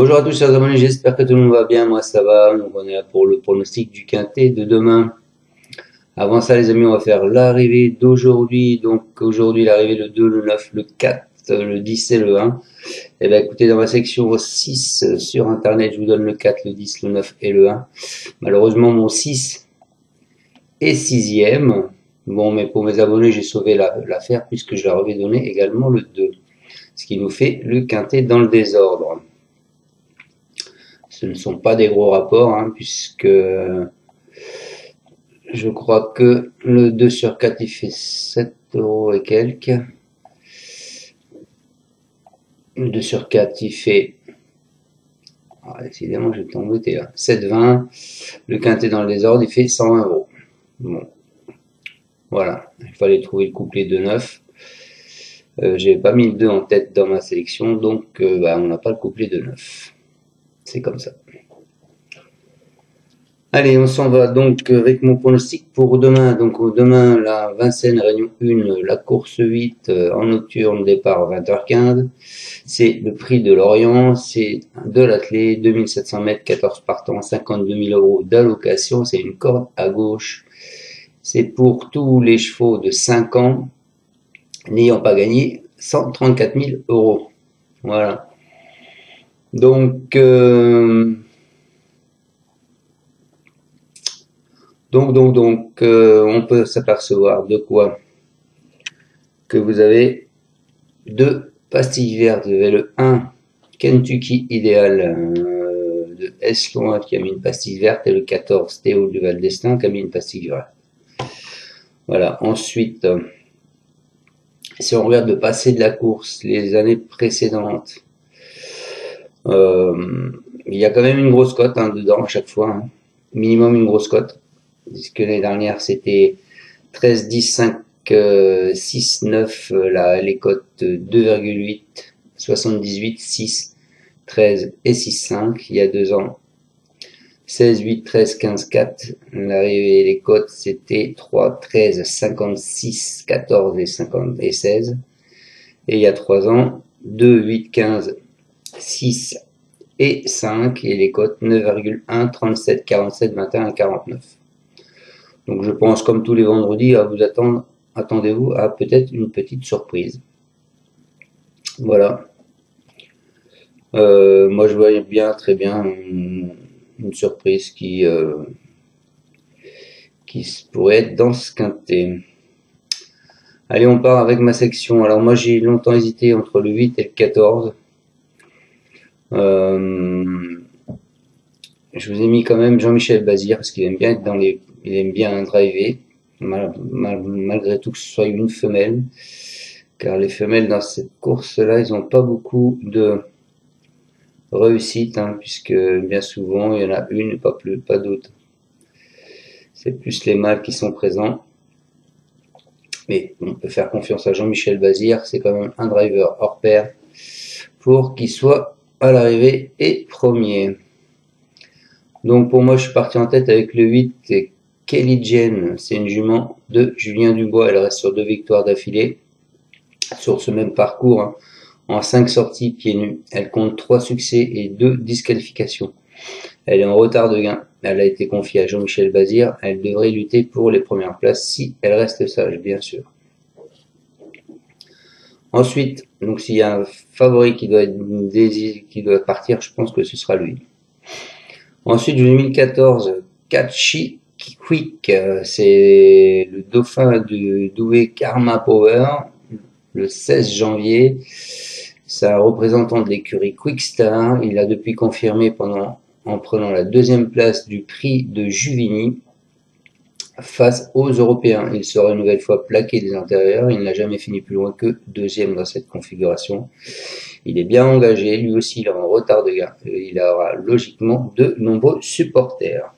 Bonjour à tous chers abonnés, j'espère que tout le monde va bien, moi ça va. Donc on est là pour le pronostic du quintet de demain. Avant ça les amis, on va faire l'arrivée d'aujourd'hui. Donc aujourd'hui l'arrivée le 2, le 9, le 4, le 10 et le 1. Et bien écoutez, dans ma section 6 sur internet, je vous donne le 4, le 10, le 9 et le 1. Malheureusement mon 6 est 6e. Bon, mais pour mes abonnés j'ai sauvé l'affaire puisque je leur avais donné également le 2. Ce qui nous fait le quintet dans le désordre. Ce ne sont pas des gros rapports, hein, puisque je crois que le 2 sur 4, il fait 7 € et quelques. Le 2 sur 4, il fait... Ah, décidément, je vais t'embêter là. 7,20. Le quintet dans le désordre, il fait 120 €. Bon. Voilà. Il fallait trouver le couplet de 9. J'ai pas mis le 2 en tête dans ma sélection, donc on n'a pas le couplet de 9. C'est comme ça. Allez, on s'en va donc avec mon pronostic pour demain. Donc demain, la Vincennes Réunion 1, la course 8 en nocturne, départ 20h15. C'est le prix de Lorient, c'est de l'athlé, 2700 mètres, 14 partants, 52 000 € d'allocation. C'est une corde à gauche. C'est pour tous les chevaux de 5 ans n'ayant pas gagné 134 000 €. Voilà. Donc, on peut s'apercevoir de quoi? Que vous avez deux pastilles vertes. Vous avez le 1 Kentucky Idéal de Escon qui a mis une pastille verte et le 14 Théo du Val d'Estaing qui a mis une pastille verte. Voilà. Ensuite, si on regarde le passé de la course, les années précédentes, il y a quand même une grosse cote dedans à chaque fois. Hein. Minimum une grosse cote. Puisque l'année dernière c'était 13, 10, 5, 6, 9, les cotes 2,8, 78, 6, 13 et 6, 5. Il y a 2 ans 16, 8, 13, 15, 4. L'arrivée, les cotes c'était 3, 13, 56, 14 et 50 et 16. Et il y a 3 ans 2, 8, 15, 6 et 5. Et les cotes 9,1, 37, 47, 21 et 49. Donc je pense, comme tous les vendredis, à vous attendre, attendez-vous à peut-être une petite surprise. Voilà. Moi je voyais bien, très bien, une surprise qui pourrait être dans ce quintet. Allez, on part avec ma section. Alors moi j'ai longtemps hésité entre le 8 et le 14. Je vous ai mis quand même Jean-Michel Bazir parce qu'il aime bien être il aime bien driver, malgré tout que ce soit une femelle, car les femelles dans cette course-là, ils n'ont pas beaucoup de réussite, hein, puisque bien souvent il y en a une, pas d'autres. C'est plus les mâles qui sont présents. Mais on peut faire confiance à Jean-Michel Bazir, c'est quand même un driver hors pair pour qu'il soit à l'arrivée et premier. Donc pour moi, je suis parti en tête avec le 8, c'est Kelly Jane. C'est une jument de Julien Dubois. Elle reste sur 2 victoires d'affilée. Sur ce même parcours, hein, en 5 sorties pieds nus. Elle compte 3 succès et 2 disqualifications. Elle est en retard de gain. Elle a été confiée à Jean-Michel Bazir. Elle devrait lutter pour les premières places si elle reste sage, bien sûr. Ensuite, donc s'il y a un favori qui doit partir, je pense que ce sera lui. Ensuite, 2014, Catchy Quick, c'est le dauphin de Douai Karma Power, le 16 janvier. C'est un représentant de l'écurie Quickstar. Il a depuis confirmé en prenant la 2e place du prix de Juvigny face aux Européens. Il sera une nouvelle fois plaqué des intérieurs. Il n'a jamais fini plus loin que 2e dans cette configuration. Il est bien engagé, lui aussi il est en retard de gain. Il aura logiquement de nombreux supporters.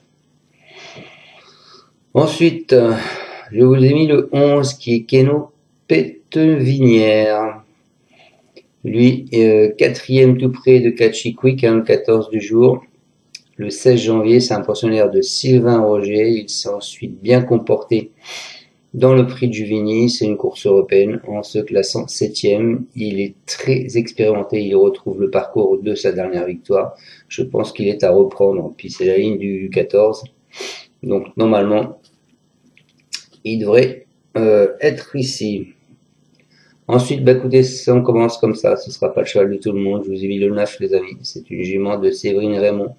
Ensuite, je vous ai mis le 11 qui est Keno Pétevinière. Lui, 4e tout près de Catchy Quick, hein, le 14 du jour. Le 16 janvier, c'est un pensionnaire de Sylvain Roger. Il s'est ensuite bien comporté dans le prix de Juvigny. C'est une course européenne en se classant 7e. Il est très expérimenté, il retrouve le parcours de sa dernière victoire. Je pense qu'il est à reprendre. Puis c'est la ligne du 14. Donc normalement, il devrait être ici. Ensuite, bah écoutez, on commence comme ça, ce sera pas le cheval de tout le monde. Je vous ai mis le 9, les amis. C'est une jument de Séverine Raymond.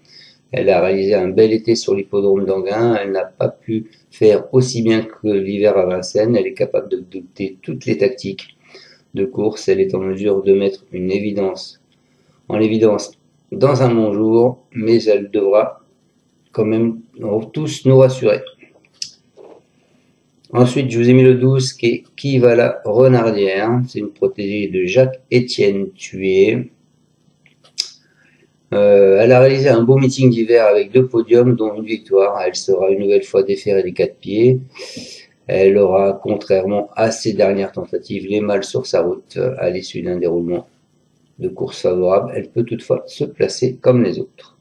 Elle a réalisé un bel été sur l'hippodrome d'Anguin. Elle n'a pas pu faire aussi bien que l'hiver à Vincennes. Elle est capable de dompter toutes les tactiques de course. Elle est en mesure de mettre en évidence dans un bon jour, mais elle devra quand même tous nous rassurer. Ensuite, je vous ai mis le 12 qui est Qui va la Renardière. C'est une protégée de Jacques-Étienne Thué. Elle a réalisé un beau meeting d'hiver avec 2 podiums, dont une victoire. Elle sera une nouvelle fois déférée des 4 pieds. Elle aura, contrairement à ses dernières tentatives, les mâles sur sa route à l'issue d'un déroulement de course favorable. Elle peut toutefois se placer comme les autres.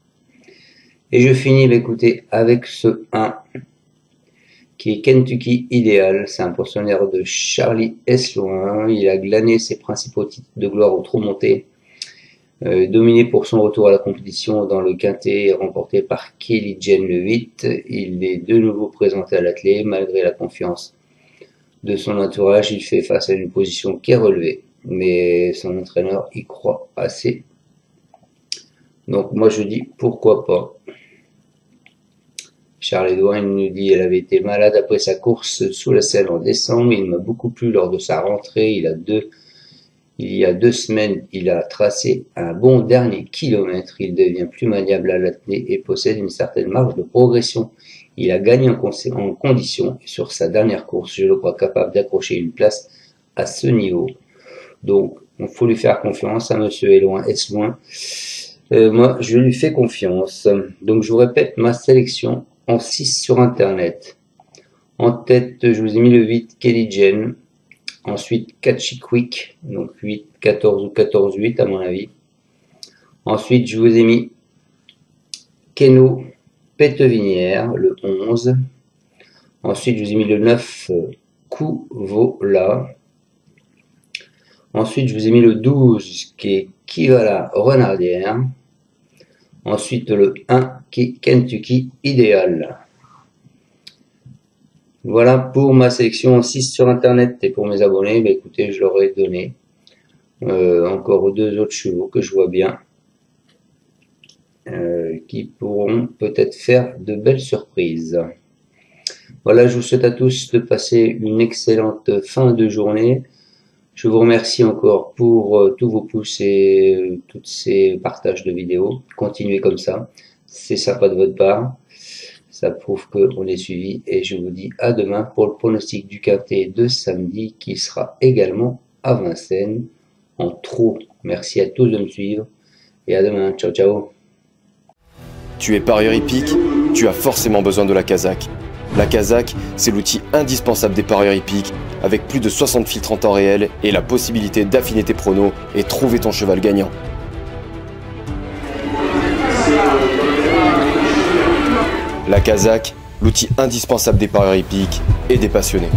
Et je finis, écoutez, avec ce 1 qui est Kentucky Ideal. C'est un pensionnaire de Charlie Esloin. Il a glané ses principaux titres de gloire au trot monté. Dominé pour son retour à la compétition dans le quintet remporté par Kelly Jane le 8. Il est de nouveau présenté à l'attelé. Malgré la confiance de son entourage, il fait face à une position qui est relevée. Mais son entraîneur y croit assez. Donc moi je dis pourquoi pas. Charles-Édouard nous dit qu'elle avait été malade après sa course sous la selle en décembre. Il m'a beaucoup plu lors de sa rentrée. Il y a 2 semaines, il a tracé un bon dernier kilomètre. Il devient plus maniable à l'attelé et possède une certaine marge de progression. Il a gagné en condition et sur sa dernière course, je le crois capable d'accrocher une place à ce niveau. Donc, il faut lui faire confiance à monsieur Esloin. Moi, je lui fais confiance. Donc, je vous répète ma sélection en 6 sur Internet. En tête, je vous ai mis le 8, Kelly Jane. Ensuite, Catchy Quick, donc 8, 14 ou 14, 8 à mon avis. Ensuite, je vous ai mis Keno Pétevinière, le 11. Ensuite, je vous ai mis le 9, Couvola. Ensuite, je vous ai mis le 12, qui est Qui va la Renardière. Ensuite, le 1, qui est Kentucky Ideal. Voilà pour ma sélection 6 sur Internet. Et pour mes abonnés, bah écoutez, je leur ai donné encore 2 autres chevaux que je vois bien, qui pourront peut-être faire de belles surprises. Voilà, je vous souhaite à tous de passer une excellente fin de journée. Je vous remercie encore pour tous vos pouces et tous ces partages de vidéos. Continuez comme ça, c'est sympa de votre part. Ça prouve qu'on est suivi et je vous dis à demain pour le pronostic du quintet de samedi qui sera également à Vincennes en trot. Merci à tous de me suivre et à demain. Ciao, ciao. Tu es parieur hippique, tu as forcément besoin de la Kazakh. La Kazakh, c'est l'outil indispensable des parieurs hippiques avec plus de 60 filtres en temps réel et la possibilité d'affiner tes pronos et trouver ton cheval gagnant. La Kazakh, l'outil indispensable des parieurs hippiques et des passionnés.